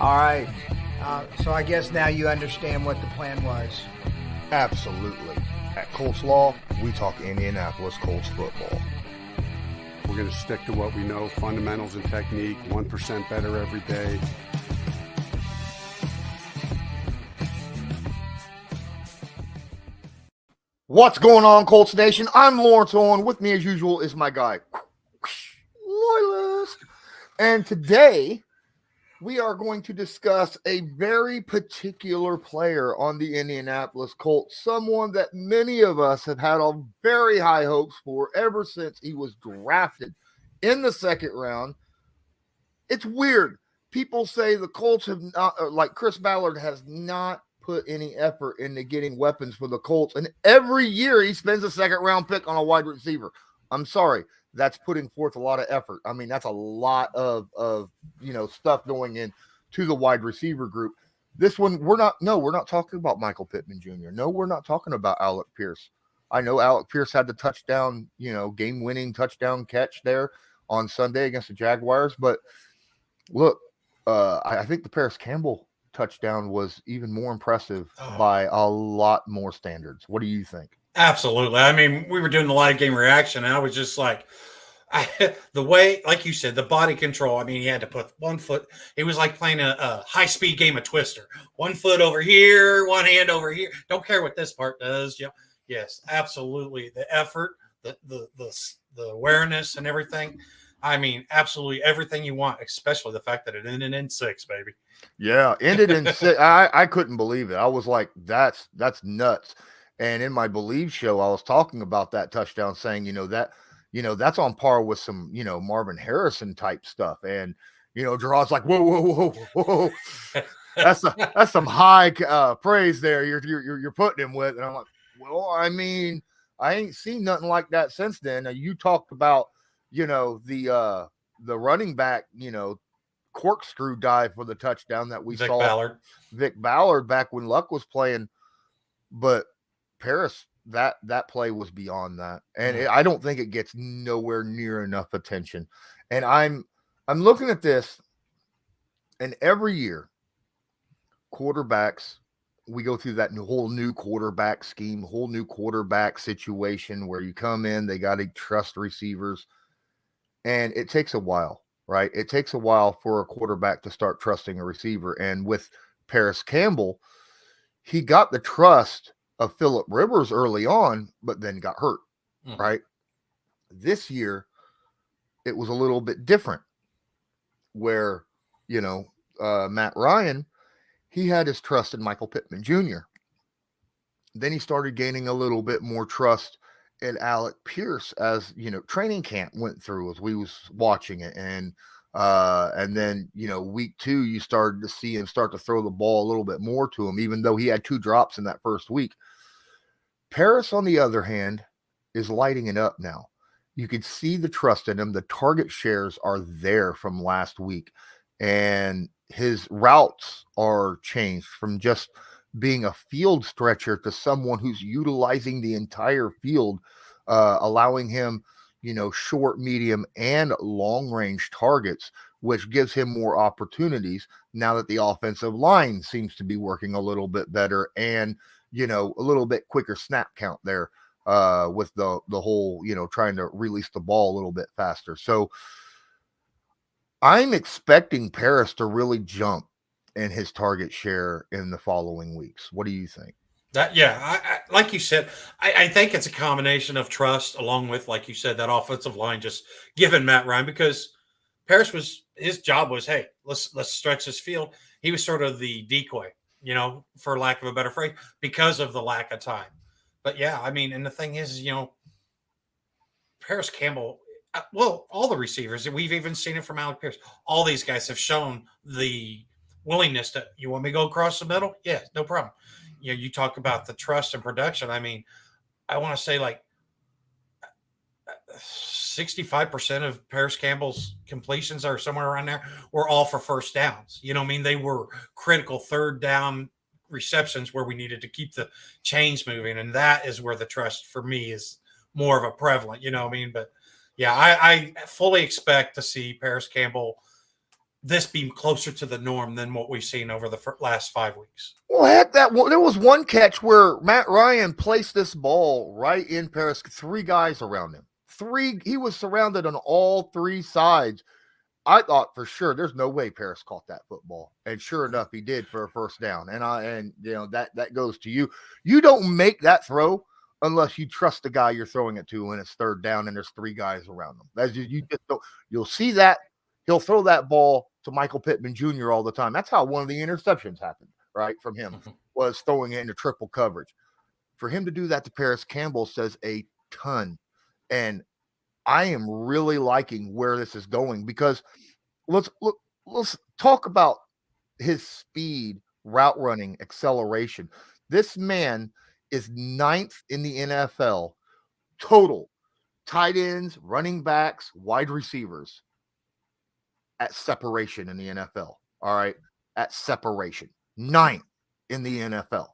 All right. So I guess now you understand what the plan was. Absolutely. At Colts Law, we talk Indianapolis Colts football. We're going to stick to what we know, fundamentals and technique, 1% better every day. What's going on, Colts Nation? I'm Lawrence Owen. With me, as usual, is my guy, Loyalist. And today, we are going to discuss a very particular player on the Indianapolis Colts, someone that many of us have had a very high hopes for ever since he was drafted in the second round. It's weird. People say the Colts have not, like Chris Ballard has not put any effort into getting weapons for the Colts. And every year he spends a second round pick on a wide receiver. I'm sorry. That's putting forth a lot of effort. I mean, that's a lot of stuff going in to the wide receiver group. This one, we're not talking about Michael Pittman Jr. No, we're not talking about Alec Pierce. I know Alec Pierce had the touchdown, game-winning touchdown catch there on Sunday against the Jaguars. But look, I think the Parris Campbell touchdown was even more impressive by a lot more standards. What do you think? Absolutely. I mean, we were doing the live game reaction, and I was just like, the way, like you said, the body control. I mean, he had to put one foot. It was like playing a high-speed game of Twister. One foot over here, one hand over here. Don't care what this part does. Yes, absolutely. The effort, the awareness, and everything. I mean, absolutely everything you want, especially the fact that it ended in 6, baby. Yeah, ended in 6. I couldn't believe it. I was like, that's nuts. And in my Believe show, I was talking about that touchdown, saying, that's on par with some, Marvin Harrison type stuff. And, Gerard's like, whoa. That's some high praise there you're putting him with. And I'm like, well, I mean, I ain't seen nothing like that since then. Now, you talked about, the running back, corkscrew dive for the touchdown that we saw. Vic Ballard back when Luck was playing. But Parris, that play was beyond that. And I don't think it gets nowhere near enough attention. And I'm looking at this, and every year, quarterbacks, we go through that whole new quarterback scheme, whole new quarterback situation where you come in, they got to trust receivers. And it takes a while, right? It takes a while for a quarterback to start trusting a receiver. And with Parris Campbell, he got the trust of Phillip Rivers early on, but then got hurt, right? This year, it was a little bit different where, Matt Ryan, he had his trust in Michael Pittman Jr. Then he started gaining a little bit more trust in Alec Pierce as, training camp went through as we was watching it. And then, week 2, you started to see him start to throw the ball a little bit more to him, even though he had 2 drops in that first week. Parris, on the other hand, is lighting it up now. You could see the trust in him. The target shares are there from last week, and his routes are changed from just being a field stretcher to someone who's utilizing the entire field, allowing him, short, medium, and long-range targets, which gives him more opportunities now that the offensive line seems to be working a little bit better and, a little bit quicker snap count there with the whole, trying to release the ball a little bit faster. So I'm expecting Parris to really jump in his target share in the following weeks. What do you think? I like you said, I think it's a combination of trust along with, like you said, that offensive line just giving Matt Ryan, because Parris his job was, hey, let's stretch this field. He was sort of the decoy, for lack of a better phrase, because of the lack of time. But yeah, I mean, and the thing is, Parris Campbell, well, all the receivers, we've even seen it from Alec Pierce. All these guys have shown the willingness to, you want me to go across the middle? Yeah, no problem. You talk about the trust and production. I mean, I want to say like 65% of Parris Campbell's completions are somewhere around there were all for first downs. They were critical third down receptions where we needed to keep the chains moving. And that is where the trust for me is more of a prevalent, But yeah, I fully expect to see Parris Campbell this be closer to the norm than what we've seen over the last 5 weeks. Well, heck, there was one catch where Matt Ryan placed this ball right in Parris. 3 guys around him. He was surrounded on all 3 sides. I thought for sure there's no way Parris caught that football, and sure enough, he did for a first down. And that goes to you. You don't make that throw unless you trust the guy you're throwing it to when it's third down and there's 3 guys around them. You just don't. You'll see that he'll throw that ball to Michael Pittman Jr. all the time. That's how one of the interceptions happened, right, from him, was throwing it into triple coverage. For him to do that to Parris Campbell says a ton. And I am really liking where this is going, because let's talk about his speed, route running, acceleration. This man is 9th in the NFL total tight ends, running backs, wide receivers at separation in the NFL. All right. At separation. 9th in the NFL.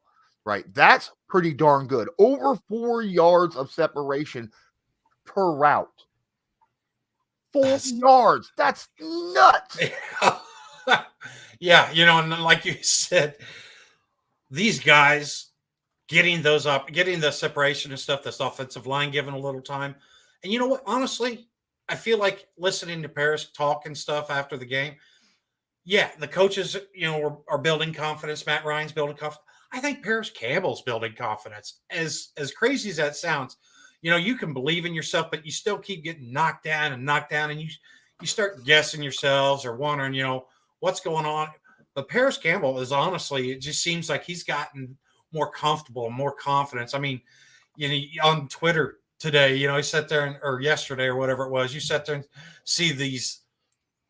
Right. That's pretty darn good. Over 4 yards of separation per route. 4 yards. That's nuts. Yeah. And like you said, these guys getting the separation and stuff, this offensive line giving a little time. And you know what? Honestly, I feel like listening to Parris talk and stuff after the game. Yeah, the coaches, are building confidence. Matt Ryan's building confidence. I think Parris Campbell's building confidence. As crazy as that sounds, you can believe in yourself, but you still keep getting knocked down, and you start guessing yourselves or wondering, what's going on. But Parris Campbell is honestly, it just seems like he's gotten more comfortable and more confidence. I mean, on Twitter today, he sat there or yesterday or whatever it was, you sat there and see these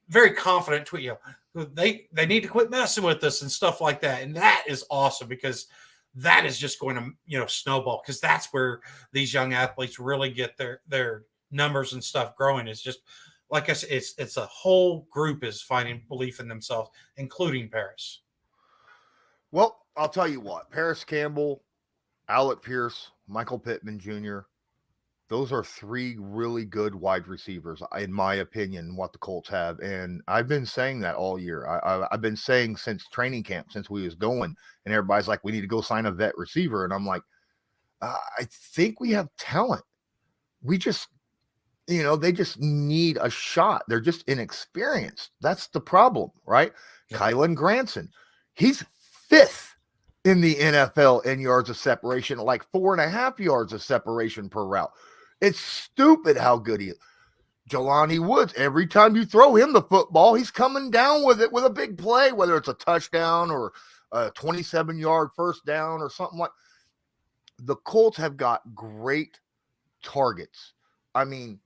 very confident tweet, they need to quit messing with us and stuff like that. And that is awesome, because that is just going to, snowball, because that's where these young athletes really get their numbers and stuff growing. It's just, like I said, it's a whole group is finding belief in themselves, including Parris. Well, I'll tell you what, Parris Campbell, Alec Pierce, Michael Pittman Jr., those are 3 really good wide receivers, in my opinion, what the Colts have. And I've been saying that all year. I've been saying since training camp, since we was going, and everybody's like, we need to go sign a vet receiver. And I'm like, I think we have talent. We just, they just need a shot. They're just inexperienced. That's the problem, right? Yeah. Kylan Granson, he's 5th in the NFL in yards of separation, like 4.5 yards of separation per route. It's stupid how good he is. Jelani Woods, every time you throw him the football, he's coming down with it with a big play, whether it's a touchdown or a 27-yard first down or something like. The Colts have got great targets. I mean,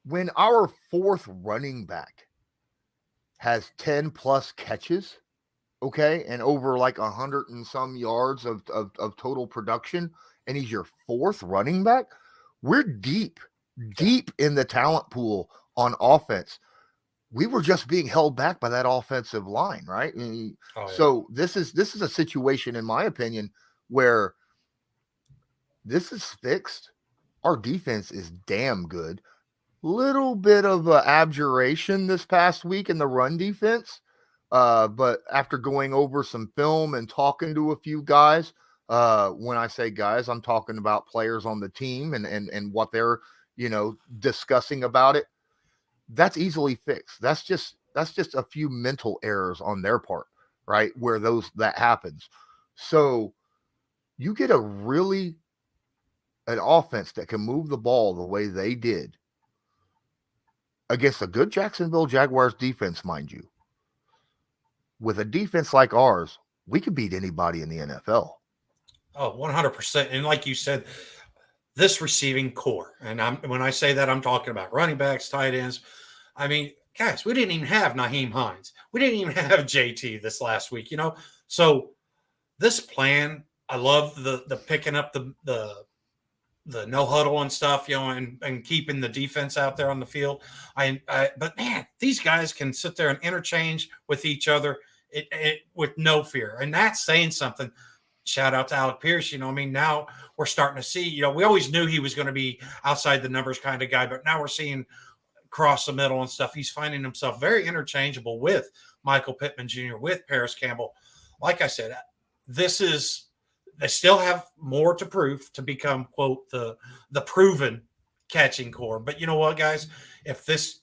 when our 4th running back has 10+ catches, okay, and over like 100 and some yards of total production, and he's your 4th running back, we're deep in the talent pool on offense. We were just being held back by that offensive line, right? So this is a situation, in my opinion, where this is fixed. Our defense is damn good. Little bit of abjuration this past week in the run defense. But after going over some film and talking to a few guys, when I say guys, I'm talking about players on the team and what they're, discussing about it. That's easily fixed. That's just a few mental errors on their part, right? Where that happens. So you get an offense that can move the ball the way they did against a good Jacksonville Jaguars defense, mind you. With a defense like ours, we could beat anybody in the NFL. Oh, 100%. And like you said, this receiving core, and when I say that, I'm talking about running backs, tight ends. I mean, guys, we didn't even have Naheem Hines. We didn't even have JT this last week, So this plan, I love the picking up the no huddle and stuff, and keeping the defense out there on the field. But man, these guys can sit there and interchange with each other with no fear. And that's saying something. Shout out to Alec Pierce. Now we're starting to see, we always knew he was going to be outside the numbers kind of guy, but now we're seeing across the middle and stuff. He's finding himself very interchangeable with Michael Pittman Jr., with Parris Campbell. Like I said, they still have more to prove to become, quote, the proven catching core. But you know what, guys? If this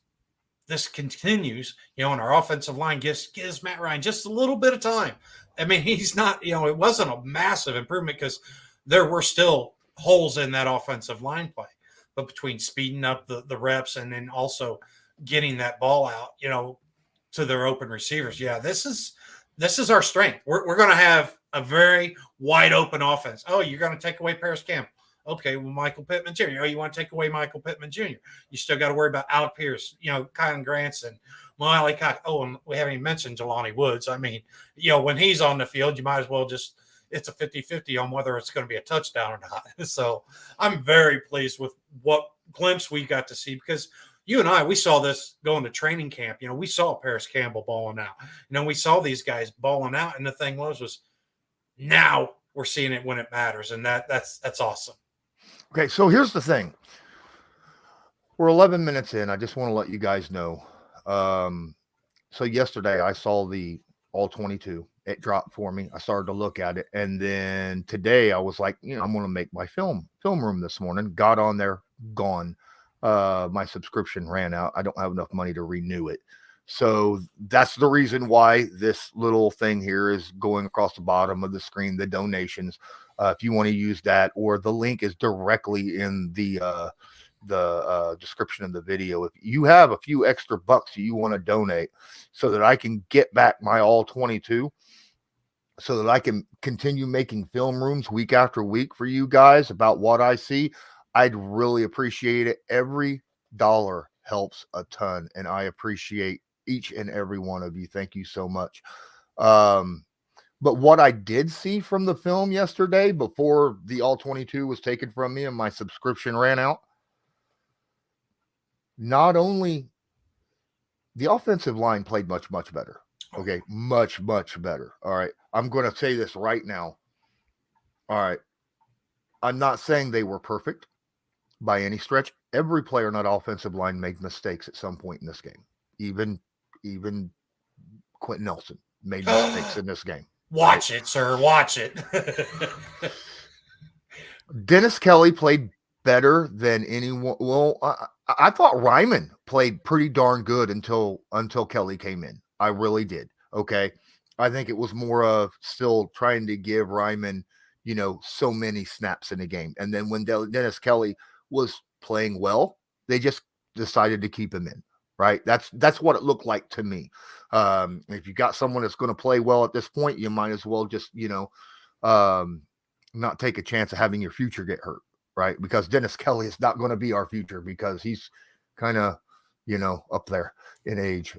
continues, and our offensive line gives Matt Ryan just a little bit of time. I mean, he's not, it wasn't a massive improvement because there were still holes in that offensive line play. But between speeding up the reps and then also getting that ball out, to their open receivers, this is our strength. We're going to have a very wide open offense. Oh, you're going to take away Parris Campbell. Okay, well, Michael Pittman Jr. Oh, you want to take away Michael Pittman Jr. You still got to worry about Alec Pierce, Kylan Granson, Miley Cox. Oh, and we haven't even mentioned Jelani Woods. I mean, when he's on the field, you might as well it's a 50-50 on whether it's going to be a touchdown or not. So I'm very pleased with what glimpse we got to see because you and I, we saw this going to training camp. We saw Parris Campbell balling out. We saw these guys balling out. And the thing was now we're seeing it when it matters. And that's awesome. Okay, so here's the thing. We're 11 minutes in. I just want to let you guys know. So yesterday I saw the all 22. It dropped for me. I started to look at it. And then today I was like, I'm going to make my film room this morning. Got on there, gone. My subscription ran out. I don't have enough money to renew it. So that's the reason why this little thing here is going across the bottom of the screen, the donations. If you want to use that, or the link is directly in the description of the video. If you have a few extra bucks you want to donate so that I can get back my all 22, so that I can continue making film rooms week after week for you guys about what I see, I'd really appreciate it. Every dollar helps a ton, and I appreciate each and every one of you. Thank you so much. But what I did see from the film yesterday before the all 22 was taken from me and my subscription ran out, not only the offensive line played much, much better. Okay. Much, much better. All right. I'm going to say this right now. All right. I'm not saying they were perfect by any stretch. Every player on that offensive line made mistakes at some point in this game. Even Quentin Nelson made mistakes in this game. Watch it, sir. Watch it. Dennis Kelly played better than anyone. Well, I thought Ryman played pretty darn good until Kelly came in. I really did. Okay. I think it was more of still trying to give Ryman, so many snaps in a game. And then when Dennis Kelly was playing well, they just decided to keep him in. Right. That's what it looked like to me. If you got someone that's going to play well at this point, you might as well just, not take a chance of having your future get hurt. Right. Because Dennis Kelly is not going to be our future because he's kind of, up there in age.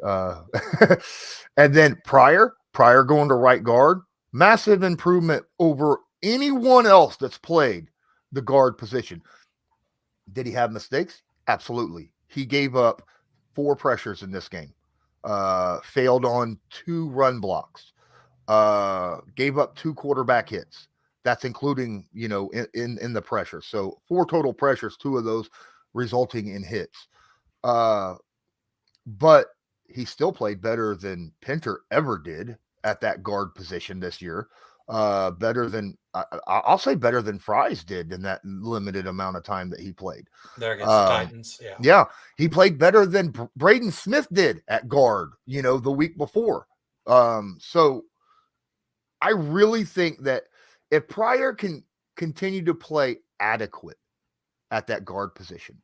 And then Pryor going to right guard, massive improvement over anyone else that's played the guard position. Did he have mistakes? Absolutely. He gave up 4 pressures in this game, failed on 2 run blocks, gave up 2 quarterback hits. That's including, in the pressure. So 4 total pressures, 2 of those resulting in hits. But he still played better than Pinter ever did at that guard position this year. Better than I'll say better than Fries did in that limited amount of time that he played. There against the Titans. Yeah. Yeah. He played better than Braden Smith did at guard, the week before. So I really think that if Pryor can continue to play adequate at that guard position,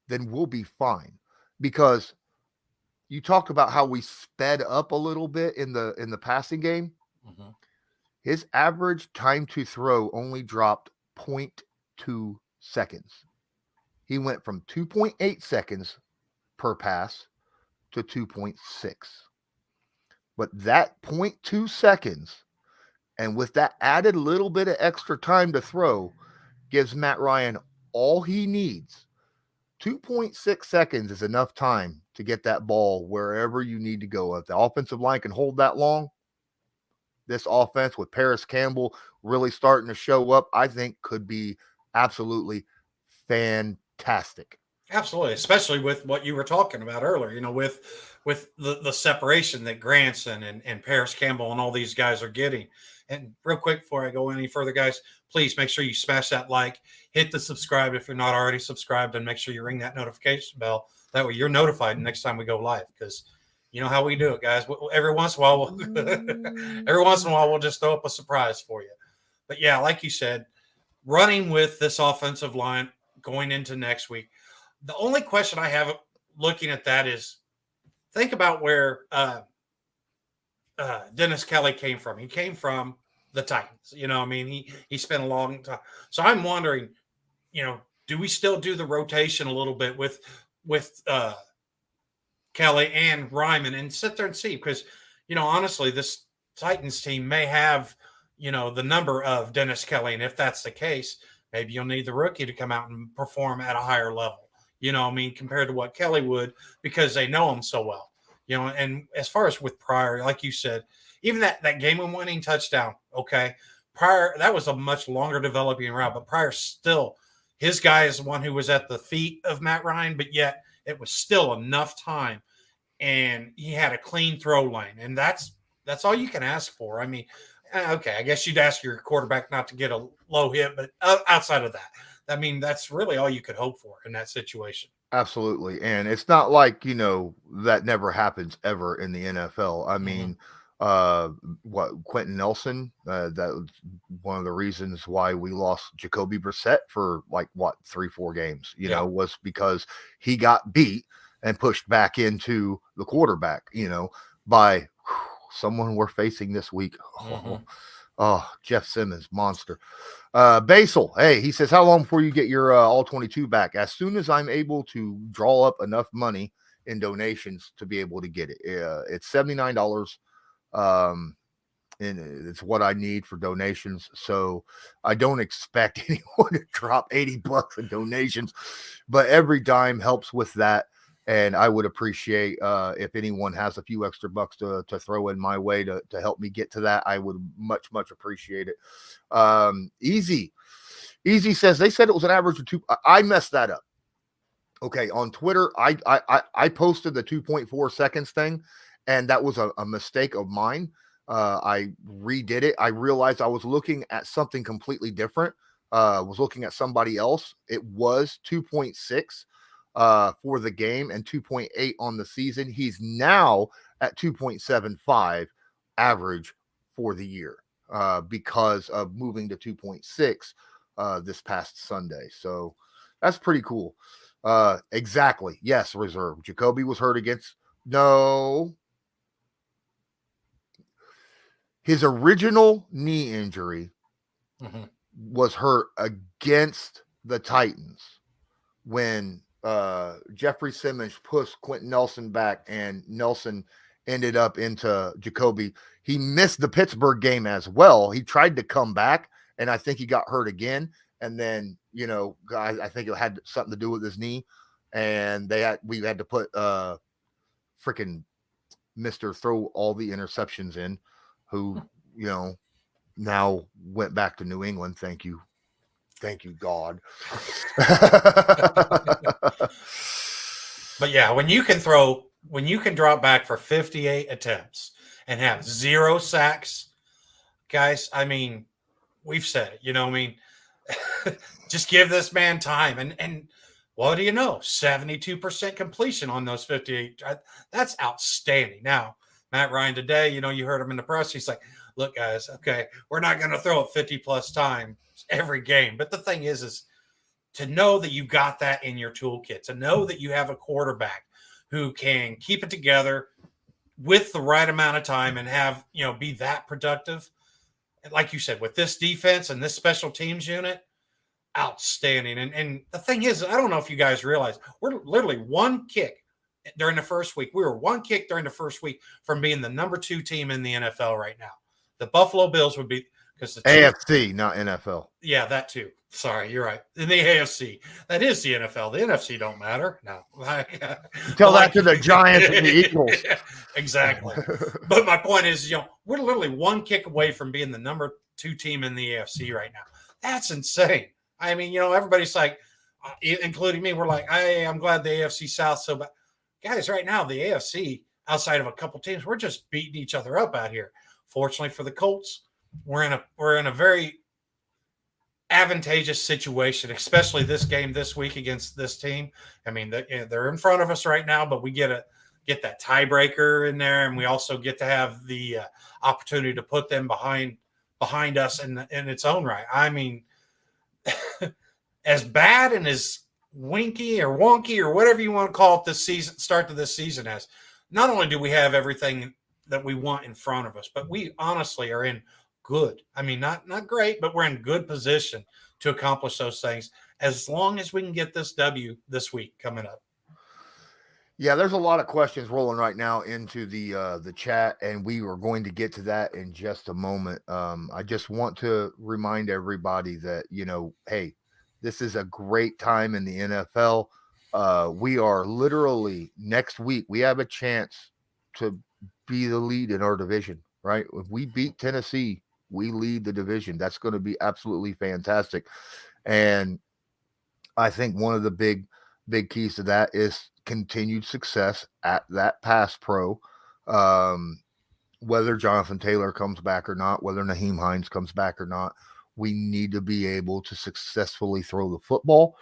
then we'll be fine. Because you talked about how we sped up a little bit in the passing game. Mm-hmm. His average time to throw only dropped 0.2 seconds. He went from 2.8 seconds per pass to 2.6. But that 0.2 seconds, and with that added little bit of extra time to throw, gives Matt Ryan all he needs. 2.6 seconds is enough time to get that ball wherever you need to go. If the offensive line can hold that long, this offense with Parris Campbell really starting to show up, I think could be absolutely fantastic. Absolutely, especially with what you were talking about earlier, with the separation that Granson and Parris Campbell and all these guys are getting. And real quick before I go any further, guys, please make sure you smash that like, hit the subscribe if you're not already subscribed, and make sure you ring that notification bell. That way you're notified next time we go live, because you know how we do it, guys. Every once in a while, we'll just throw up a surprise for you. But yeah, like you said, running with this offensive line going into next week. The only question I have looking at that is, think about where Dennis Kelly came from. He came from the Titans. He spent a long time. So I'm wondering, do we still do the rotation a little bit with Kelly and Ryman and sit there and see? Because, honestly, this Titans team may have, the number of Dennis Kelly. And if that's the case, maybe you'll need the rookie to come out and perform at a higher level. Compared to what Kelly would, because they know him so well. And as far as with Pryor, like you said, even that game-winning touchdown, okay, Pryor, that was a much longer developing route, but Pryor still, his guy is the one who was at the feet of Matt Ryan, but yet it was still enough time, and he had a clean throw lane, and that's all you can ask for. Okay, I guess you'd ask your quarterback not to get a low hit, but outside of that, that's really all you could hope for in that situation. Absolutely. And it's not like, that never happens ever in the NFL. Quentin Nelson, that was one of the reasons why we lost Jacoby Brissett for 3-4 games, was because he got beat and pushed back into the quarterback, by someone we're facing this week. Oh, Jeff Simmons, monster. Basil, hey, he says, how long before you get your all 22 back? As soon as I'm able to draw up enough money in donations to be able to get it. It's $79. And it's what I need for donations. So I don't expect anyone to drop $80 in donations, but every dime helps with that. And I would appreciate if anyone has a few extra bucks to throw in my way to help me get to that. I would much, much appreciate it. Easy says they said it was an average of 2. I messed that up. Okay, on Twitter, I posted the 2.4 seconds thing, and that was a mistake of mine. I redid it. I realized I was looking at something completely different. Was looking at somebody else. It was 2.6. For the game and 2.8 on the season. He's now at 2.75 average for the year because of moving to 2.6 this past Sunday. So that's pretty cool. Exactly. Yes, reserve. Jacoby was hurt against. No. His original knee injury was hurt against the Titans when Jeffrey Simmons pushed Quentin Nelson back and Nelson ended up into Jacoby. He missed the Pittsburgh game as well. He tried to come back, and I think he got hurt again. And then, I think it had something to do with his knee. And we had to put freaking Mr. Throw all the interceptions in, who, now went back to New England. Thank you, God. But yeah, when you can drop back for 58 attempts and have 0 sacks, guys, we've said it, just give this man time. And what do you know? 72% completion on those 58. That's outstanding. Now, Matt Ryan today, you heard him in the press. He's like, look, guys, okay, we're not going to throw it 50 plus times every game. But the thing is to know that you got that in your toolkit, to know that you have a quarterback who can keep it together with the right amount of time and have, be that productive. And like you said, with this defense and this special teams unit, outstanding. And the thing is, I don't know if you guys realize, we're literally one kick during the first week. We were one kick during the first week from being the number 2 team in the NFL right now. The Buffalo Bills would be, because the AFC, not NFL. Yeah, that too. Sorry, you're right. In the AFC, that is the NFL. The NFC don't matter. No, tell that to the Giants and the Eagles. Exactly. But my point is, we're literally one kick away from being the number 2 team in the AFC right now. That's insane. Everybody's like, including me, we're like, hey, I'm glad the AFC South so bad. Guys, right now, the AFC, outside of a couple teams, we're just beating each other up out here. Fortunately for the Colts, we're in a very advantageous situation, especially this game this week against this team. I mean, they're in front of us right now, but we get that tiebreaker in there, and we also get to have the opportunity to put them behind us in its own right. I mean, as bad and as winky or wonky or whatever you want to call it this season, start to this season as, not only do we have everything that we want in front of us, but we honestly are in good. I mean, not great, but we're in good position to accomplish those things as long as we can get this W this week coming up. Yeah, there's a lot of questions rolling right now into the chat, and we are going to get to that in just a moment. I just want to remind everybody that, hey, this is a great time in the NFL. We are literally next week, we have a chance to be the lead in our division, right? If we beat Tennessee, we lead the division. That's going to be absolutely fantastic. And I think one of the big keys to that is continued success at that pass pro. Whether Jonathan Taylor comes back or not, whether Naheem Hines comes back or not, we need to be able to successfully throw the football.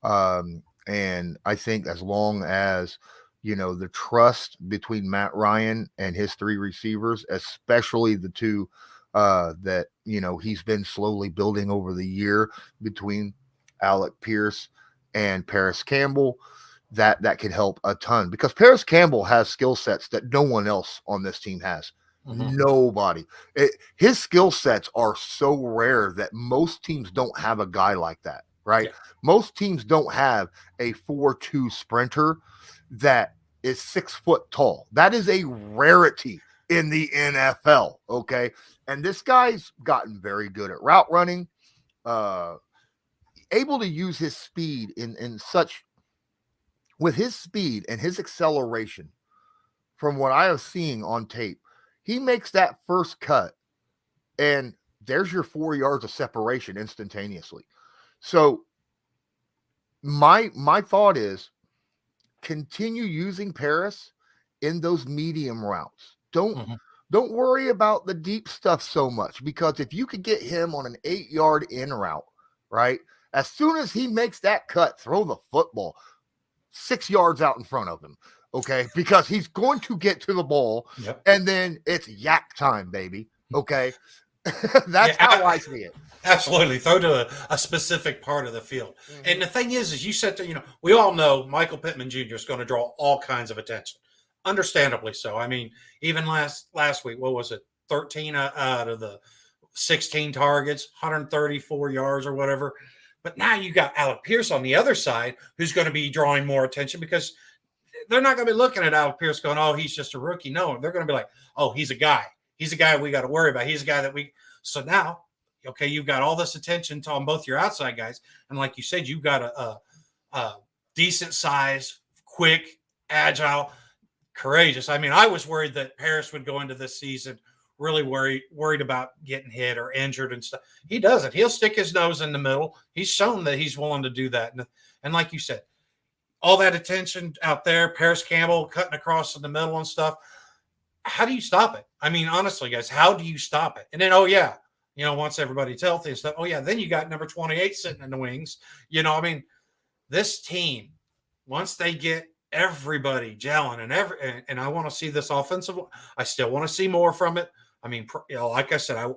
And I think as long as, the trust between Matt Ryan and his three receivers, especially the two that, he's been slowly building over the year between Alec Pierce and Parris Campbell, that can help a ton, because Parris Campbell has skill sets that no one else on this team has. Mm-hmm. Nobody. His skill sets are so rare that most teams don't have a guy like that, right? Yeah. Most teams don't have a 4.2 sprinter that is 6 foot tall. That is a rarity in the NFL, okay? And this guy's gotten very good at route running, able to use his speed in such, with his speed and his acceleration, from what I have seen on tape, he makes that first cut and there's your 4 yards of separation instantaneously. So my thought is, continue using Parris in those medium routes. Don't worry about the deep stuff so much, because if you could get him on an 8-yard in route, right? As soon as he makes that cut, throw the football 6 yards out in front of him, okay? Because he's going to get to the ball, and then it's yak time, baby, okay? That's how I see it. Absolutely. Throw to a specific part of the field. Mm-hmm. And the thing is you said that, we all know Michael Pittman Jr. is going to draw all kinds of attention. Understandably so. I mean, even last week, what was it? 13 out of the 16 targets, 134 yards or whatever. But now you got Alec Pierce on the other side, who's going to be drawing more attention, because they're not going to be looking at Alec Pierce going, oh, he's just a rookie. No, they're going to be like, oh, he's a guy. He's a guy we got to worry about. He's a guy that so now, okay, you've got all this attention on both your outside guys. And like you said, you've got a decent size, quick, agile, courageous. I mean, I was worried that Parris would go into this season really worried about getting hit or injured and stuff. He doesn't. He'll stick his nose in the middle. He's shown that he's willing to do that. And like you said, all that attention out there, Parris Campbell cutting across in the middle and stuff. How do you stop it? I mean, honestly, guys, how do you stop it? And then, once everybody's healthy and stuff, then you got number 28 sitting in the wings. I mean, this team, once they get everybody gelling and I want to see this offensive, I still want to see more from it. I mean, like I said,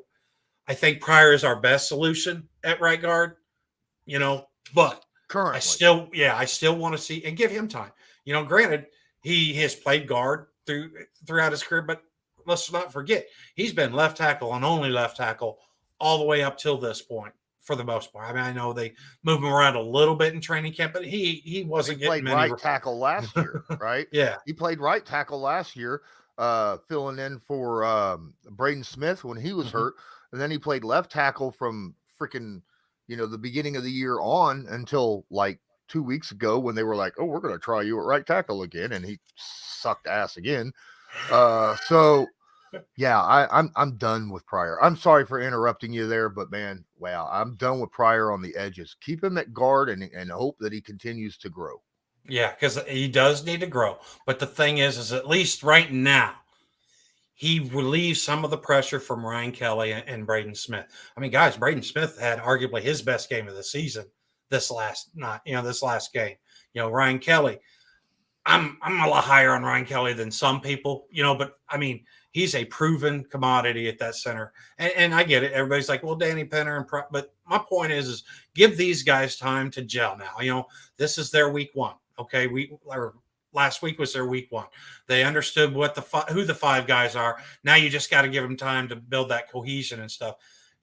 I think Pryor is our best solution at right guard, but currently, I still want to see and give him time. Granted, he has played guard throughout his career, but let's not forget, he's been left tackle and only left tackle all the way up till this point for the most part. I mean, I know they move him around a little bit in training camp, but he wasn't getting many. Right tackle last year, right? Yeah. He played right tackle last year, filling in for Braden Smith when he was hurt. And then he played left tackle from freaking, the beginning of the year on until like 2 weeks ago when they were like, oh, we're going to try you at right tackle again. And he sucked ass again. So Yeah, I'm done with Pryor. I'm sorry for interrupting you there, but man, wow, I'm done with Pryor on the edges. Keep him at guard and hope that he continues to grow. Yeah, because he does need to grow. But the thing is at least right now, he relieves some of the pressure from Ryan Kelly and Braden Smith. I mean, guys, Braden Smith had arguably his best game of the season this last game. Ryan Kelly, I'm a lot higher on Ryan Kelly than some people, but I mean, he's a proven commodity at that center. And I get it. Everybody's like, well, Danny Penner but my point is give these guys time to gel now. This is their week one. Okay. Last week was their week one. They understood who the five guys are. Now you just got to give them time to build that cohesion and stuff.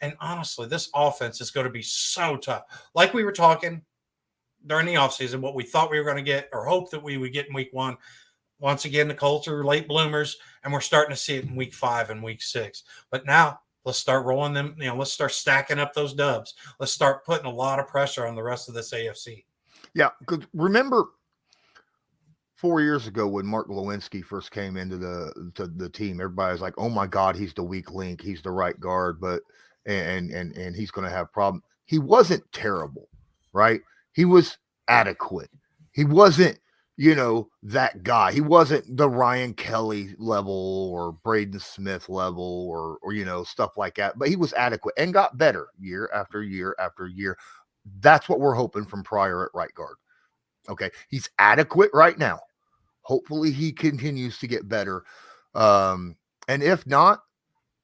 And honestly, this offense is going to be so tough. Like we were talking during the offseason, what we thought we were going to get or hope that we would get in week one. Once again, the Colts are late bloomers, and we're starting to see it in week 5 and week 6. But now let's start rolling them. Let's start stacking up those dubs. Let's start putting a lot of pressure on the rest of this AFC. Yeah, because remember 4 years ago when Mark Lewinsky first came into the team, everybody was like, "Oh my God, he's the weak link. He's the right guard, but and he's going to have problems." He wasn't terrible, right? He was adequate. He wasn't, that guy. He wasn't the Ryan Kelly level or Braden Smith level or stuff like that. But he was adequate and got better year after year after year. That's what we're hoping from Pryor at right guard. Okay, he's adequate right now. Hopefully he continues to get better. And if not,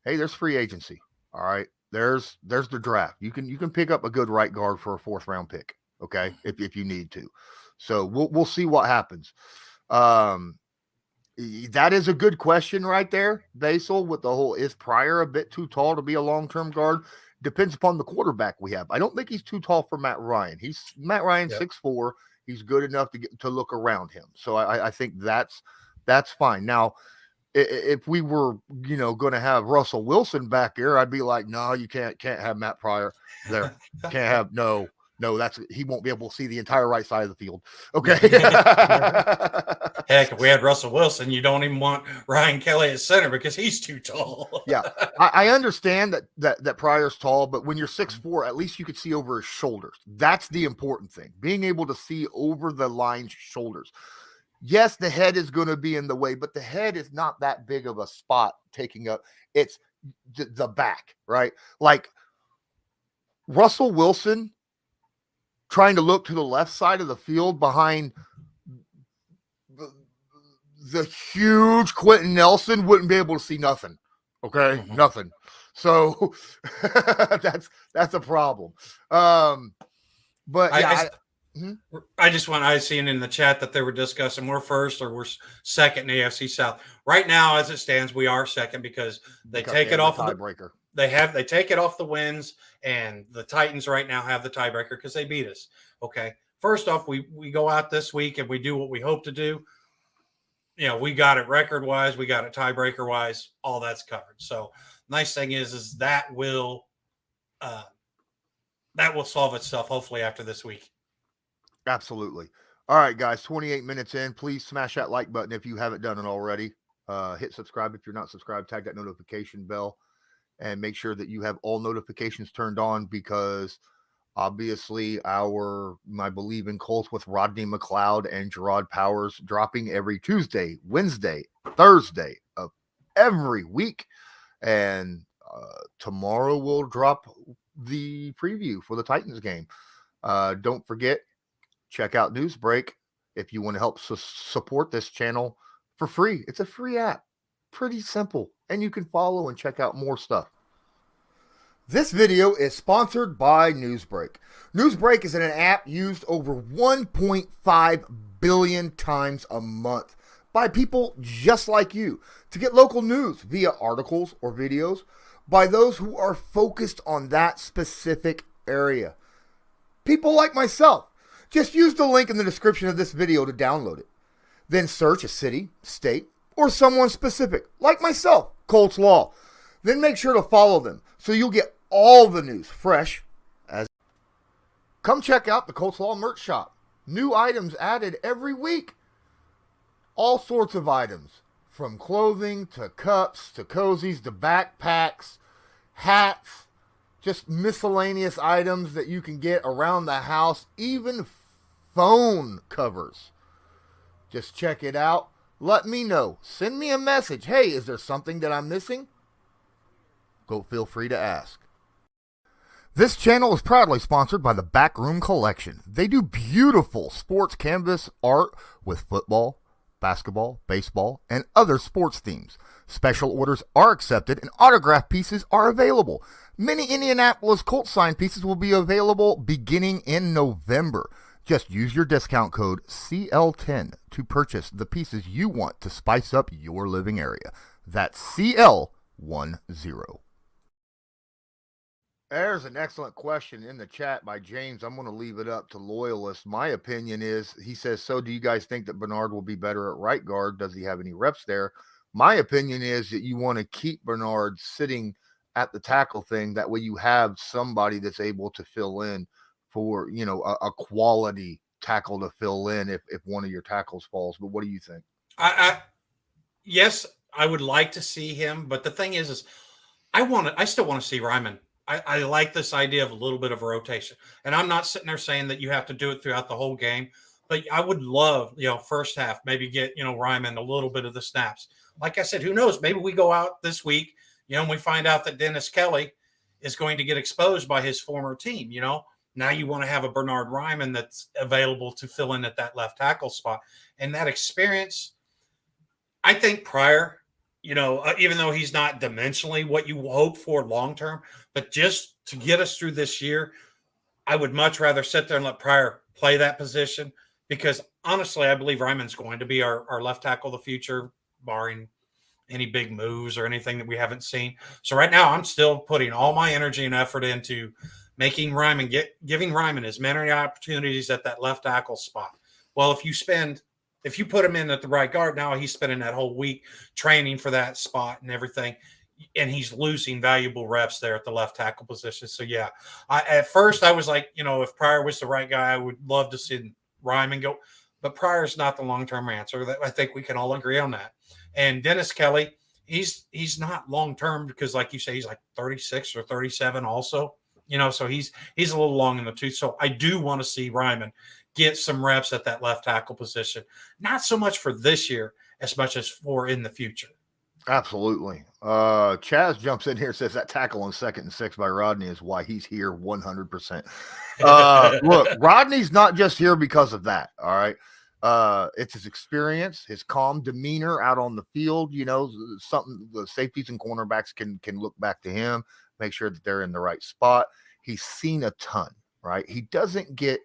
hey, there's free agency. All right. There's the draft. You can pick up a good right guard for a 4th round pick. Okay. If you need to. So we'll see what happens. That is a good question right there, Basil, with the whole, is Pryor a bit too tall to be a long-term guard? Depends upon the quarterback we have. I don't think he's too tall for Matt Ryan. Matt Ryan's 6'4". He's good enough to look around him. So I think that's fine. Now, if we were, going to have Russell Wilson back there, I'd be like, no, you can't have Matt Pryor there. Can't have, no, he won't be able to see the entire right side of the field. Okay. Heck, if we had Russell Wilson, you don't even want Ryan Kelly at center because he's too tall. Yeah. I understand that Pryor's tall, but when you're 6'4", at least you could see over his shoulders. That's the important thing. Being able to see over the line's shoulders. Yes, the head is going to be in the way, but the head is not that big of a spot taking up. It's the back, right? Like Russell Wilson trying to look to the left side of the field behind the huge Quentin Nelson wouldn't be able to see nothing. Okay. Mm-hmm. Nothing. So that's a problem. But yeah, I seen in the chat that they were discussing we're first or we're second in the AFC South. Right now, as it stands, we are second because they take it off the tiebreaker. They take it off the wins, and the Titans right now have the tiebreaker because they beat us. Okay. First off, we go out this week and we do what we hope to do. We got it record wise, we got it tiebreaker wise, all that's covered. So nice thing is that will solve itself hopefully after this week. Absolutely. All right, guys, 28 minutes in. Please smash that like button if you haven't done it already. Hit subscribe if you're not subscribed. Tag that notification bell and make sure that you have all notifications turned on because obviously my Believe in Colts with Rodney McLeod and Gerard Powers dropping every Tuesday, Wednesday, Thursday of every week. And tomorrow we'll drop the preview for the Titans game. Don't forget, check out Newsbreak if you want to help support this channel for free. It's a free app. Pretty simple. And you can follow and check out more stuff. This video is sponsored by Newsbreak. Newsbreak is an app used over 1.5 billion times a month by people just like you to get local news via articles or videos by those who are focused on that specific area. People like myself. Just use the link in the description of this video to download it. Then search a city, state, or someone specific, like myself, Colts Law. Then make sure to follow them so you'll get all the news fresh as. Come check out the Colts Law merch shop. New items added every week. All sorts of items from clothing to cups to cozies to backpacks, hats, just miscellaneous items that you can get around the house, even phone covers. Just check it out. Let me know. Send me a message. Hey, is there something that I'm missing? Go feel free to ask. This channel is proudly sponsored by the Backroom Collection. They do beautiful sports canvas art with football, basketball, baseball, and other sports themes. Special orders are accepted and autograph pieces are available. Many Indianapolis Colts signed pieces will be available beginning in November. Just use your discount code CL10 to purchase the pieces you want to spice up your living area. That's CL10. There's an excellent question in the chat by James. I'm going to leave it up to Loyalist. My opinion is, he says, so do you guys think that Bernard will be better at right guard? Does he have any reps there? My opinion is that you want to keep Bernard sitting at the tackle thing. That way you have somebody that's able to fill in for, a quality tackle to fill in if one of your tackles falls. But what do you think? Yes, I would like to see him. But the thing is I still want to see Ryman. I like this idea of a little bit of a rotation. And I'm not sitting there saying that you have to do it throughout the whole game, but I would love, first half, maybe get, Ryman a little bit of the snaps. Like I said, who knows? Maybe we go out this week, and we find out that Dennis Kelly is going to get exposed by his former team. Now you want to have a Bernard Ryman that's available to fill in at that left tackle spot. And that experience, I think Pryor, even though he's not dimensionally what you hope for long-term, but just to get us through this year, I would much rather sit there and let Pryor play that position because honestly, I believe Ryman's going to be our left tackle of the future, barring any big moves or anything that we haven't seen. So right now I'm still putting all my energy and effort into making Ryman, giving Ryman as many opportunities at that left tackle spot. Well, if you put him in at the right guard, now he's spending that whole week training for that spot and everything, and he's losing valuable reps there at the left tackle position. So, yeah, at first I was like, if Pryor was the right guy, I would love to see Ryman go. But Pryor's not the long-term answer. I think we can all agree on that. And Dennis Kelly, he's not long-term because, like you say, he's like 36 or 37 also. So he's a little long in the tooth. So I do want to see Ryman get some reps at that left tackle position. Not so much for this year as much as for in the future. Absolutely. Chaz jumps in here and says that tackle on 2nd and 6 by Rodney is why he's here 100%. Look, Rodney's not just here because of that. All right. It's his experience, his calm demeanor out on the field. Something the safeties and cornerbacks can look back to him, make sure that they're in the right spot. He's seen a ton, right? He doesn't get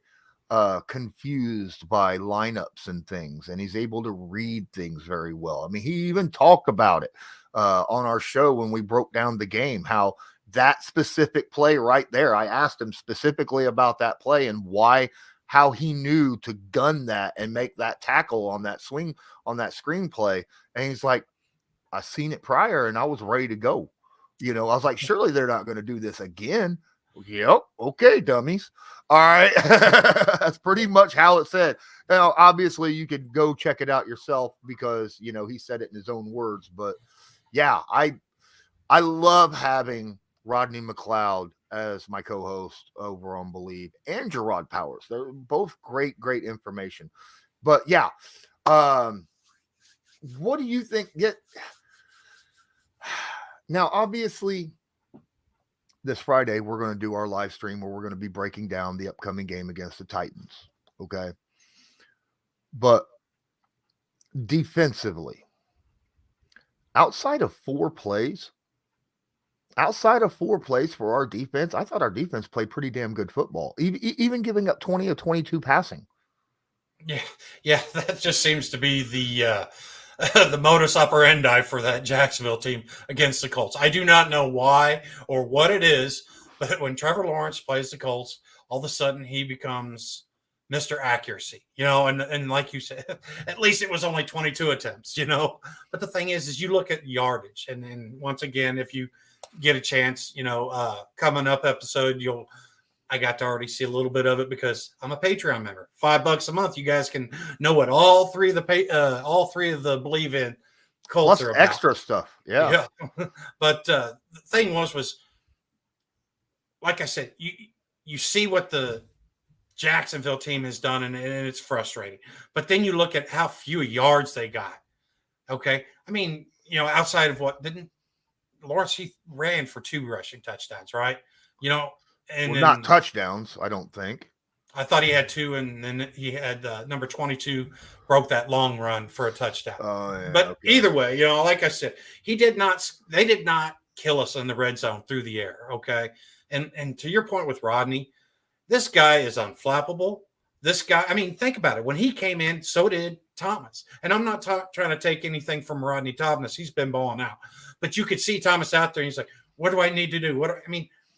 confused by lineups and things, and he's able to read things very well. I mean, he even talked about it on our show when we broke down the game, how that specific play right there, I asked him specifically about that play and how he knew to gun that and make that tackle on that swing, on that screen play. And he's like, I seen it prior and I was ready to go. I was like, surely they're not going to do this again. Yep. Okay, dummies. All right. That's pretty much how it said. Now, obviously, you could go check it out yourself because, he said it in his own words. But, yeah, I love having Rodney McLeod as my co-host over on Believe and Gerard Powers. They're both great information. But, yeah, what do you think? Now, obviously, this Friday, we're going to do our live stream where we're going to be breaking down the upcoming game against the Titans. Okay. But defensively, outside of four plays for our defense, I thought our defense played pretty damn good football, even giving up 20 of 22 passing. Yeah. That just seems to be the modus operandi for that Jacksonville team against the Colts. I do not know why or what it is, but when Trevor Lawrence plays the Colts, all of a sudden he becomes Mr. Accuracy, and like you said, at least it was only 22 attempts, But the thing is you look at yardage, and then once again, if you get a chance, coming up episode, I got to already see a little bit of it because I'm a Patreon member. $5 a month. You guys can know what all three of the Believe in Colts plus are about. extra stuff. Yeah. But the thing was like I said, you see what the Jacksonville team has done, and it's frustrating. But then you look at how few yards they got. Okay, I mean, outside of what didn't Lawrence, he ran for 2 rushing touchdowns, right? And Well, then not touchdowns, I don't think. I thought he had 2, and then he had number 22 broke that long run for a touchdown. Yeah, but okay. either way, like I said, they did not kill us in the red zone through the air. Okay. And to your point with Rodney, this guy is unflappable. This guy, I mean, think about it. When he came in, so did Thomas. And I'm not trying to take anything from Rodney Thomas. He's been balling out. But you could see Thomas out there, and he's like, what do I need to do?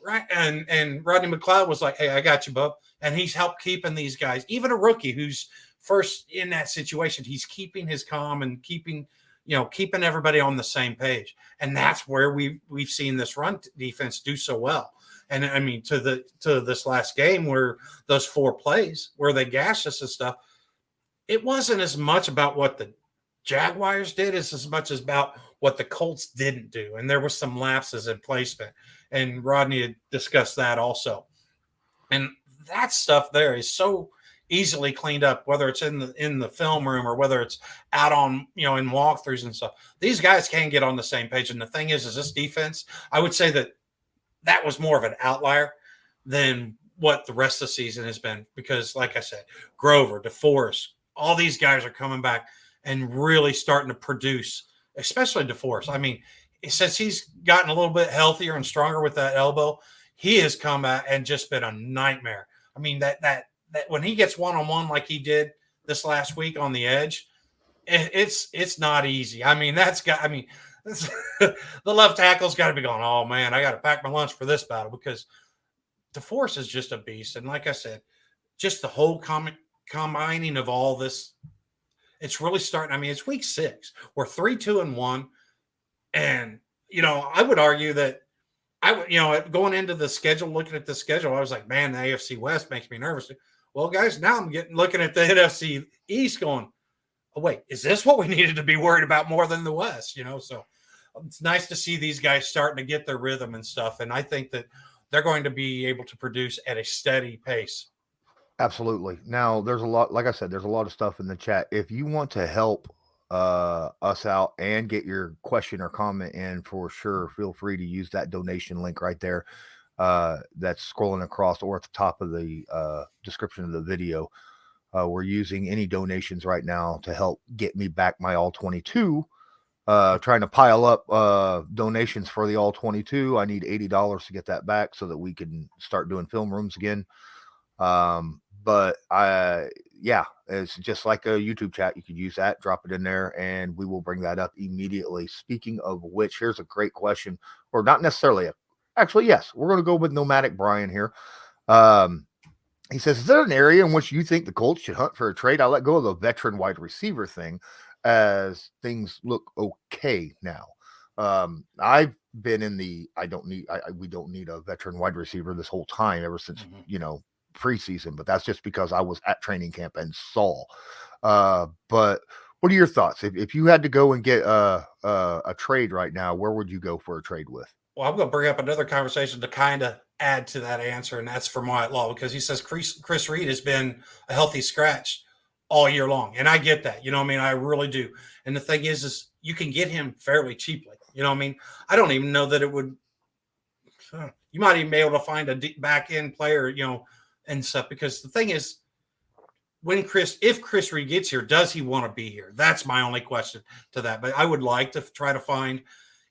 Right. And Rodney McLeod was like, hey, I got you, bub. And he's helped keeping these guys, even a rookie who's first in that situation, he's keeping his calm and keeping everybody on the same page. And that's where we've seen this run defense do so well. And I mean, to this last game where those 4 plays where they gashed us and stuff, it wasn't as much about what the Jaguars did as much as about what the Colts didn't do. And there were some lapses in placement. And Rodney had discussed that also. And that stuff there is so easily cleaned up, whether it's in the film room or whether it's out on, in walkthroughs and stuff. These guys can get on the same page. And the thing is this defense, I would say that was more of an outlier than what the rest of the season has been. Because like I said, Grover, DeForest, all these guys are coming back and really starting to produce, especially DeForest. I mean, since he's gotten a little bit healthier and stronger with that elbow, he has come out and just been a nightmare. I mean, that when he gets one-on-one like he did this last week on the edge, it's not easy. I mean, the left tackle's got to be going, oh, man, I got to pack my lunch for this battle because DeForest is just a beast. And like I said, just the whole combining of all this, it's really starting. I mean, it's week 6. We're 3-2-1. And, I would argue that going into the schedule, looking at the schedule, I was like, man, the AFC West makes me nervous. Well, guys, now I'm looking at the NFC East going, oh, wait, is this what we needed to be worried about more than the West? So it's nice to see these guys starting to get their rhythm and stuff. And I think that they're going to be able to produce at a steady pace. Absolutely. Now, there's a lot, like I said, there's a lot of stuff in the chat. If you want to help us out and get your question or comment in, for sure, feel free to use that donation link right there. That's scrolling across or at the top of the description of the video. We're using any donations right now to help get me back my all 22. Trying to pile up donations for the all 22. I need $80 to get that back so that we can start doing film rooms again. But it's just like a YouTube chat. You could use that, drop it in there, and we will bring that up immediately. Speaking of which, here's a great question, or not necessarily actually, yes, we're going to go with Nomadic Brian here. He says, is there an area in which you think the Colts should hunt for a trade? I let go of the veteran wide receiver thing as things look okay now. I've been in the, we don't need a veteran wide receiver this whole time ever since, preseason, but that's just because I was at training camp and saw. But what are your thoughts? If you had to go and get a trade right now, where would you go for a trade with? Well, I'm going to bring up another conversation to kind of add to that answer, and that's from Wyatt Law, because he says Chris Reed has been a healthy scratch all year long. And I get that, I really do. And the thing is you can get him fairly cheaply. I don't even know that it would, you might even be able to find a back end player, and stuff, because the thing is, if Chris Reed gets here, does he want to be here? That's my only question to that. But I would like to try to find,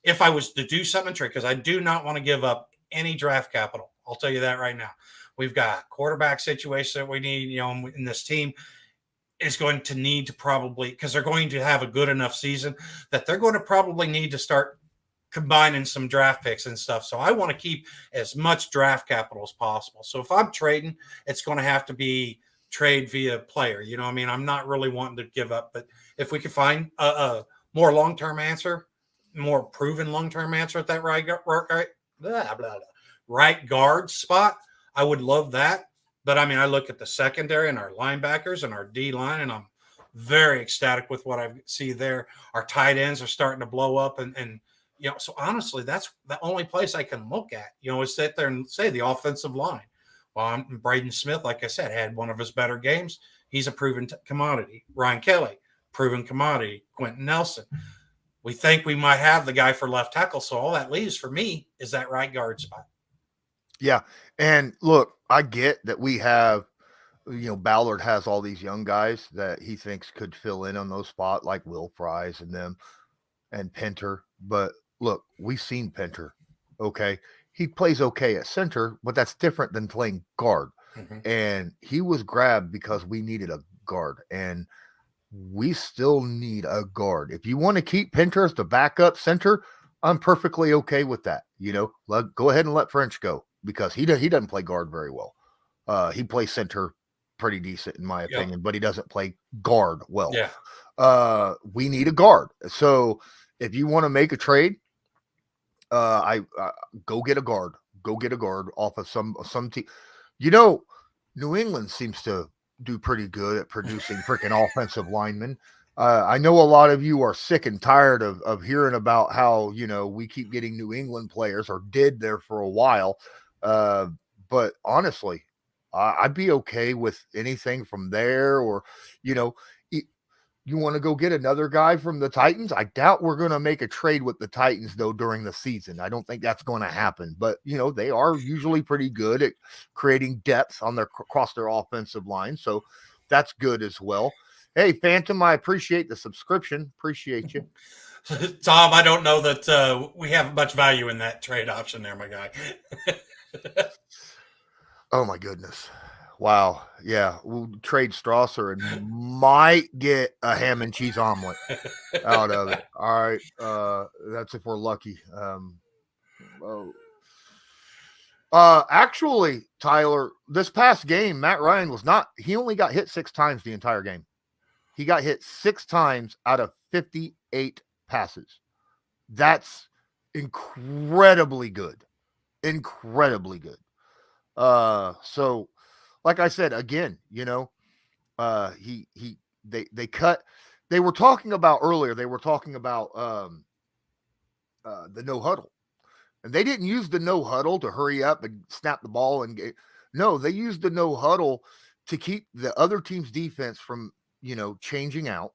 if I was to do something trade, because I do not want to give up any draft capital. I'll tell you that right now. We've got a quarterback situation that we need, in this team is going to need to probably, because they're going to have a good enough season that they're going to probably need to start combining some draft picks and stuff. So I want to keep as much draft capital as possible. So if I'm trading, it's going to have to be trade via player. I'm not really wanting to give up, but if we could find a more long-term answer, more proven long-term answer at that right guard spot, I would love that. But I look at the secondary and our linebackers and our D line, and I'm very ecstatic with what I see there. Our tight ends are starting to blow up, and so honestly, that's the only place I can look at. Is sit there and say the offensive line. Well, Braden Smith, like I said, had one of his better games. He's a proven commodity. Ryan Kelly, proven commodity. Quentin Nelson. We think we might have the guy for left tackle, so all that leaves for me is that right guard spot. Yeah, and look, I get that we have, Ballard has all these young guys that he thinks could fill in on those spots, like Will Fries and them, and Pinter. But look, we've seen Pinter. Okay, he plays okay at center, but that's different than playing guard. Mm-hmm. And he was grabbed because we needed a guard, and we still need a guard. If you want to keep Pinter as the backup center, I'm perfectly okay with that. Go ahead and let French go, because he doesn't play guard very well. He plays center pretty decent in my opinion, but he doesn't play guard well. Yeah. We need a guard. So if you want to make a trade, I go get a guard. Go get a guard off of some team. New England seems to do pretty good at producing freaking offensive linemen. I know a lot of you are sick and tired of hearing about how, we keep getting New England players, or did there for a while. But honestly, I'd be okay with anything from there. Or, you want to go get another guy from the Titans? I doubt we're going to make a trade with the Titans, though, during the season. I don't think that's going to happen. But, they are usually pretty good at creating depth across their offensive line. So that's good as well. Hey, Phantom, I appreciate the subscription. Appreciate you. Tom, I don't know that we have much value in that trade option there, my guy. Oh, my goodness. Wow. Yeah. We'll trade Strasser and might get a ham and cheese omelet out of it. All right. That's if we're lucky. Actually, Tyler, this past game, Matt Ryan he only got hit 6 times the entire game. He got hit 6 times out of 58 passes. That's incredibly good. Incredibly good. So like I said, again, they cut. They were talking about earlier. They were talking about the no huddle, and they didn't use the no huddle to hurry up and snap the ball. No, they used the no huddle to keep the other team's defense from changing out,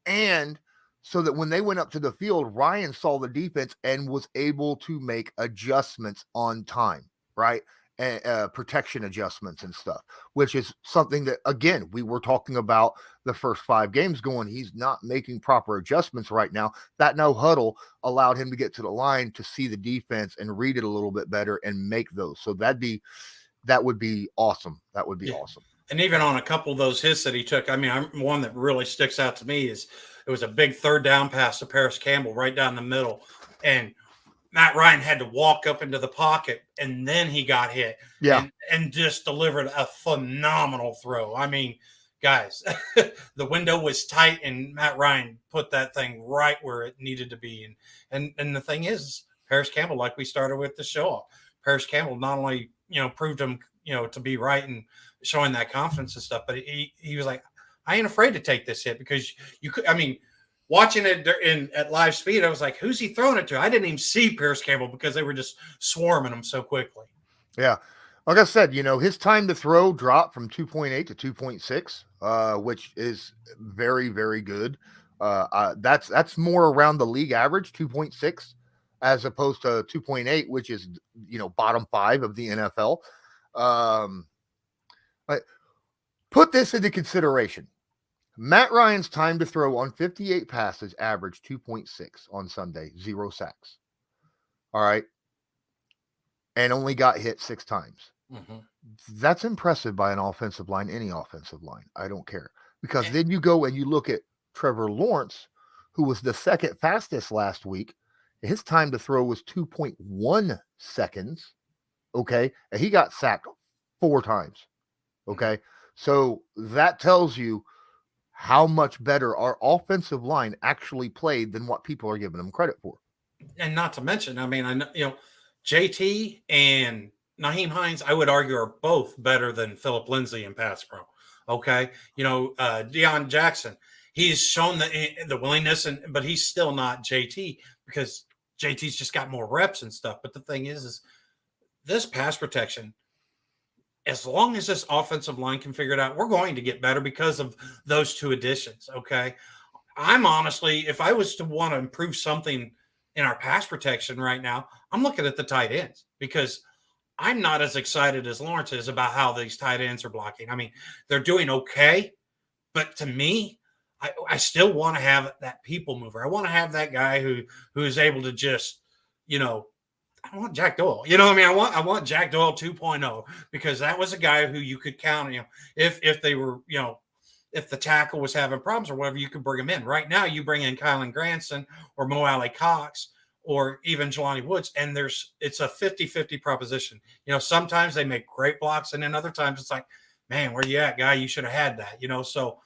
and so that when they went up to the field, Ryan saw the defense and was able to make adjustments on time, right? Protection adjustments and stuff, which is something that, again, we were talking about the first 5 games going, he's not making proper adjustments right now. That no huddle allowed him to get to the line to see the defense and read it a little bit better and make those. So that would be awesome. That would be awesome. And even on a couple of those hits that he took, one that really sticks out to me is it was a big 3rd down pass to Parris Campbell right down the middle, and Matt Ryan had to walk up into the pocket, and then he got hit. Yeah. And just delivered a phenomenal throw. Guys, the window was tight, and Matt Ryan put that thing right where it needed to be. And the thing is, Parris Campbell, like we started with the show off, Parris Campbell not only, proved him, to be right and showing that confidence and stuff, but he was like, I ain't afraid to take this hit, because you could, watching it at live speed, I was like, who's he throwing it to? I didn't even see Parris Campbell because they were just swarming him so quickly. Yeah. Like I said, his time to throw dropped from 2.8 to 2.6, which is very, very good. That's more around the league average, 2.6, as opposed to 2.8, which is, bottom 5 of the NFL. But put this into consideration. Matt Ryan's time to throw on 58 passes averaged 2.6 on Sunday, 0 sacks. All right. And only got hit 6 times. Mm-hmm. That's impressive by an offensive line, any offensive line. I don't care. Because then you go and you look at Trevor Lawrence, who was the 2nd fastest last week. His time to throw was 2.1 seconds. Okay. And he got sacked 4 times. Okay. So that tells you how much better our offensive line actually played than what people are giving them credit for. And not to mention, I know, JT and Naheem Hines, I would argue, are both better than Phillip Lindsay in pass pro. Okay. Deion Jackson, he's shown the willingness, but he's still not JT because JT's just got more reps and stuff. But the thing is this pass protection, as long as this offensive line can figure it out, we're going to get better because of those two additions. Okay. I'm honestly, if I was to want to improve something in our pass protection right now, I'm looking at the tight ends because I'm not as excited as Lawrence is about how these tight ends are blocking. I mean, they're doing okay, but to me, I still want to have that people mover. I want to have that guy who is able to just, I want Jack Doyle. I want Jack Doyle 2.0 because that was a guy who you could count, if they were, if the tackle was having problems or whatever, you could bring him in. Right now, you bring in Kylan Granson or Mo Alley Cox or even Jelani Woods, and it's a 50-50 proposition. Sometimes they make great blocks, and then other times it's like, man, where you at, guy? You should have had that. So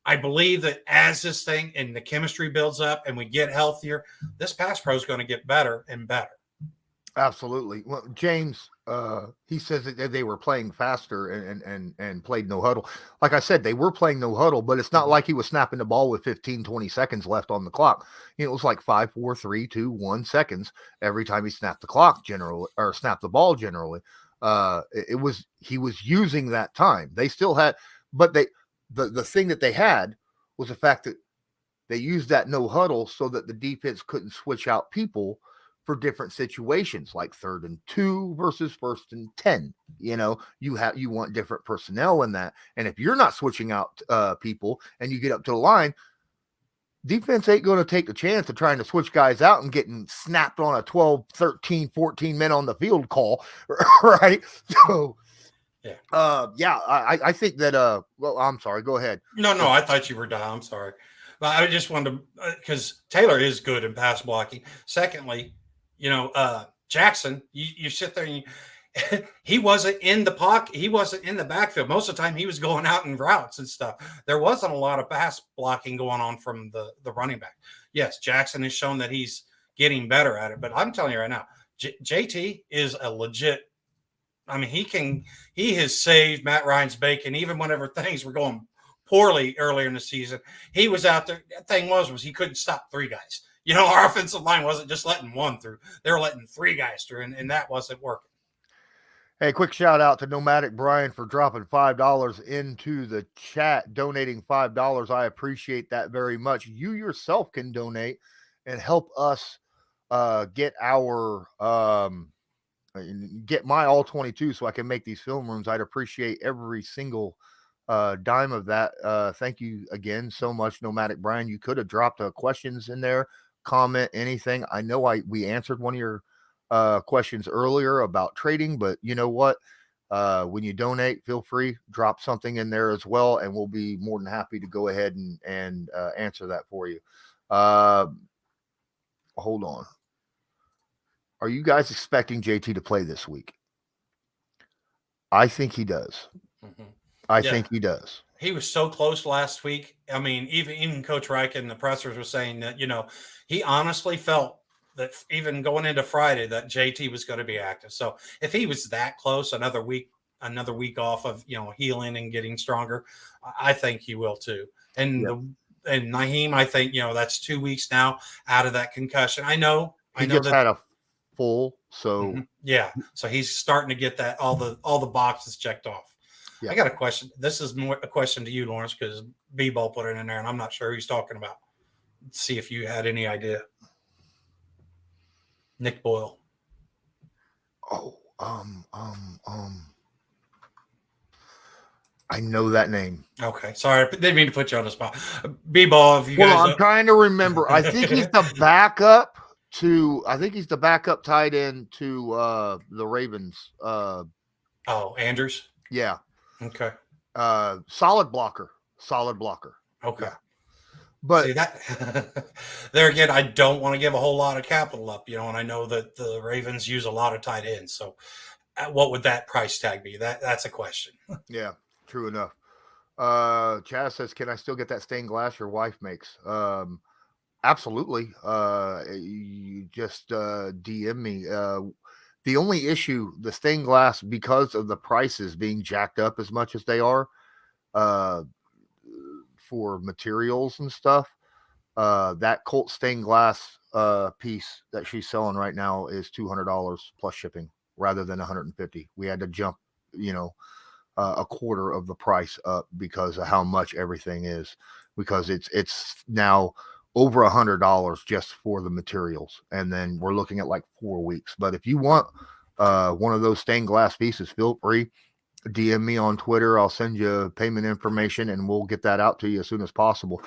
I believe that as this thing and the chemistry builds up and we get healthier, this pass pro is going to get better and better. Absolutely. Well, James, he says that they were playing faster and played no huddle. Like I said, they were playing no huddle, but it's not like he was snapping the ball with 15, 20 seconds left on the clock. It was like 5, 4, 3, 2, 1 seconds every time he snapped the clock generally, or snapped the ball generally. He was using that time. They still had, but the thing that they had was the fact that they used that no huddle so that the defense couldn't switch out people for different situations, like 3rd and 2 versus 1st and 10. You want different personnel in that. And if you're not switching out people and you get up to the line, defense ain't going to take the chance of trying to switch guys out and getting snapped on a 12, 13, 14 men on the field call. Right. So, yeah. I think that, well, I'm sorry. Go ahead. No, I thought you were done. I'm sorry. But I just wanted to, because Taylor is good in pass blocking. Secondly, Jackson, you sit there and he wasn't in the pocket. He wasn't in the backfield. Most of the time he was going out in routes and stuff. There wasn't a lot of pass blocking going on from the running back. Yes, Jackson has shown that he's getting better at it, but I'm telling you right now, JT is a legit. I mean, he has saved Matt Ryan's bacon, even whenever things were going poorly earlier in the season. He was out there. The thing was he couldn't stop 3 guys. Our offensive line wasn't just letting 1 through. They were letting 3 guys through, and that wasn't working. Hey, quick shout out to Nomadic Brian for dropping $5 into the chat, donating $5. I appreciate that very much. You yourself can donate and help us get our get my all 22 so I can make these film rooms. I'd appreciate every single dime of that. Thank you again so much, Nomadic Brian. You could have dropped questions in there, comment, anything. I know we answered one of your questions earlier about trading, but you know what? When you donate, feel free, drop something in there as well, and we'll be more than happy to go ahead and answer that for you. Hold on. Are you guys expecting JT to play this week? I think he does. Mm-hmm. I think he does. He was so close last week. I mean, even Coach Reich and the pressers were saying that, he honestly felt that even going into Friday that JT was going to be active. So if he was that close, another week off of, healing and getting stronger, I think he will too. And and Naheem, I think, that's 2 weeks now out of that concussion. I know just had a full, so mm-hmm. Yeah. So he's starting to get that all the boxes checked off. Yeah. I got a question. This is more a question to you, Lawrence, because B-Ball put it in there, and I'm not sure who he's talking about. Let's see if you had any idea. Nick Boyle. Oh, I know that name. Okay, sorry, I didn't mean to put you on the spot. B-Ball, if you guys. I'm trying to remember. I think he's the backup tight end to the Ravens. Andrews. Yeah. Okay. Solid blocker. Okay. Yeah. But see that there again, I don't want to give a whole lot of capital up, and I know that the Ravens use a lot of tight ends. So what would that price tag be? That's a question. Yeah, true enough. Chaz says, can I still get that stained glass your wife makes? Absolutely. You just DM me. The only issue, the stained glass, because of the prices being jacked up as much as they are, uh, for materials and stuff. That Colt stained glass piece that she's selling right now is $200 plus shipping rather than $150. We had to jump, a quarter of the price up because of how much everything is, because it's now over $100 just for the materials, and then we're looking at like 4 weeks. But if you want one of those stained glass pieces, feel free, DM me on Twitter. I'll send you payment information and we'll get that out to you as soon as possible.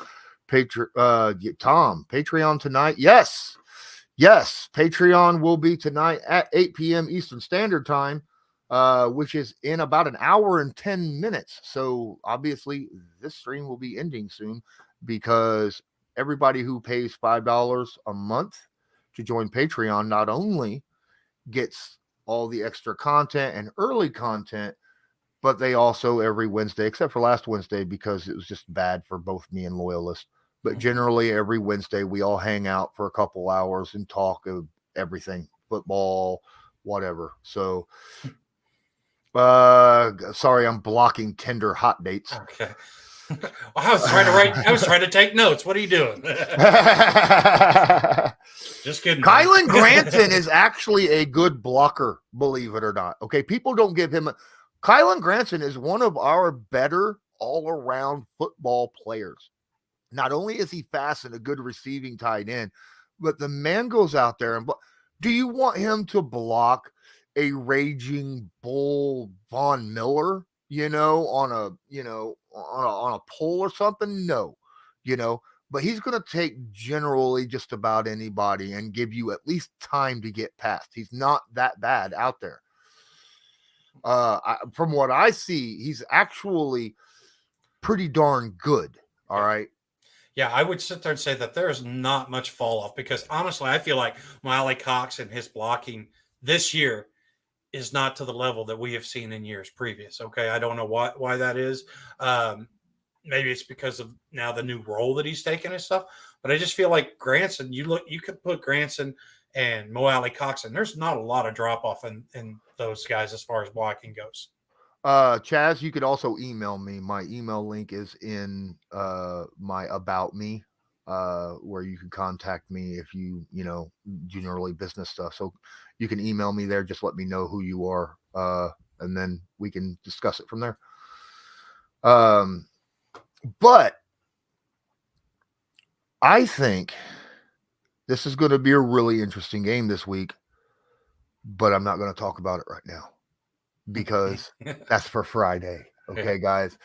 Tom, Patreon tonight. Yes, Patreon will be tonight at 8 p.m. Eastern Standard Time, which is in about an hour and 10 minutes. So obviously this stream will be ending soon, because everybody who pays $5 a month to join Patreon not only gets all the extra content and early content, but they also every Wednesday, except for last Wednesday because it was just bad for both me and Loyalist. But generally every Wednesday we all hang out for a couple hours and talk of everything, football, whatever. So sorry, I'm blocking Tinder hot dates. Okay. Well, I was trying to take notes. What are you doing? Just kidding. Kylan Granson is actually a good blocker, believe it or not. Okay, people don't give him Kylan Granson is one of our better all-around football players. Not only is he fast and a good receiving tight end, but the man goes out there and do you want him to block a raging bull Von Miller, on a pole or something? No, but he's going to take generally just about anybody and give you at least time to get past. He's not that bad out there. From what I see, he's actually pretty darn good. All right. Yeah, I would sit there and say that there's not much fall off, because honestly, I feel like Miley Cox and his blocking this year is not to the level that we have seen in years previous. Okay. I don't know why that is. Maybe it's because of now the new role that he's taken and stuff, but I just feel like Granson, you could put Granson and Mo Alley Cox, and there's not a lot of drop off in those guys as far as blocking goes. Chaz, you could also email me. My email link is in my About Me, where you can contact me if you generally business stuff. So you can email me there. Just let me know who you are, and then we can discuss it from there. But I think this is going to be a really interesting game this week, but I'm not going to talk about it right now, because that's for Friday. Okay, guys.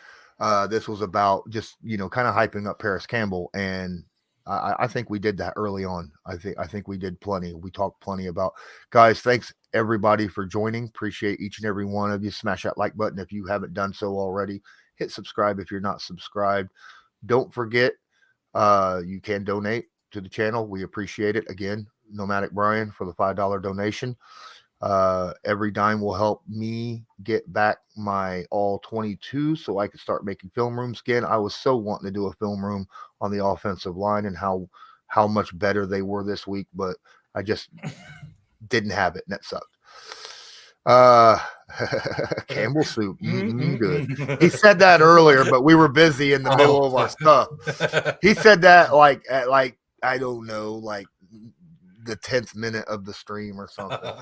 This was about just, kind of hyping up Parris Campbell. And I think we did that early on. I think we did plenty. We talked plenty about, guys. Thanks everybody for joining. Appreciate each and every one of you. Smash that like button if you haven't done so already. Hit subscribe if you're not subscribed. Don't forget, you can donate to the channel. We appreciate it. Again, Nomadic Brian for the $5 donation. Every dime will help me get back my all 22 so I can start making film rooms again. I was so wanting to do a film room on the offensive line and how much better they were this week, but I just didn't have it, and that sucked. Campbell soup. Good. He said that earlier, but we were busy in the middle of our stuff. He said that like at I don't know, like the 10th minute of the stream or something.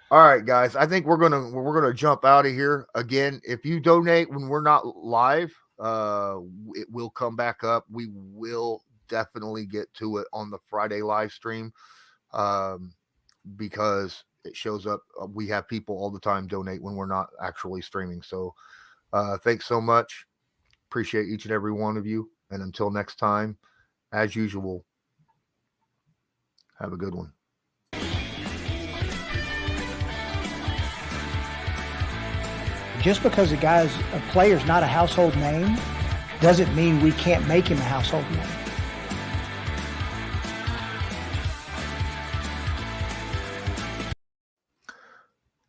All right, guys. I think we're gonna jump out of here. Again, if you donate when we're not live, it will come back up. We will definitely get to it on the Friday live stream, because it shows up. We have people all the time donate when we're not actually streaming. So thanks so much. Appreciate each and every one of you. And until next time, as usual, have a good one. Just because a player's not a household name doesn't mean we can't make him a household name.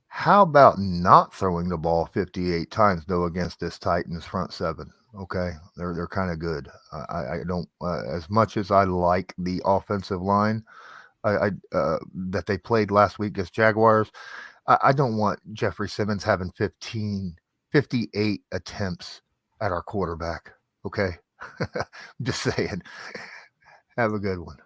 How about not throwing the ball 58 times though against this Titans front seven? Okay, they're kind of good. I don't as much as I like the offensive line that they played last week against Jaguars. I don't want Jeffrey Simmons having 58 attempts at our quarterback. Okay. I'm just saying. Have a good one.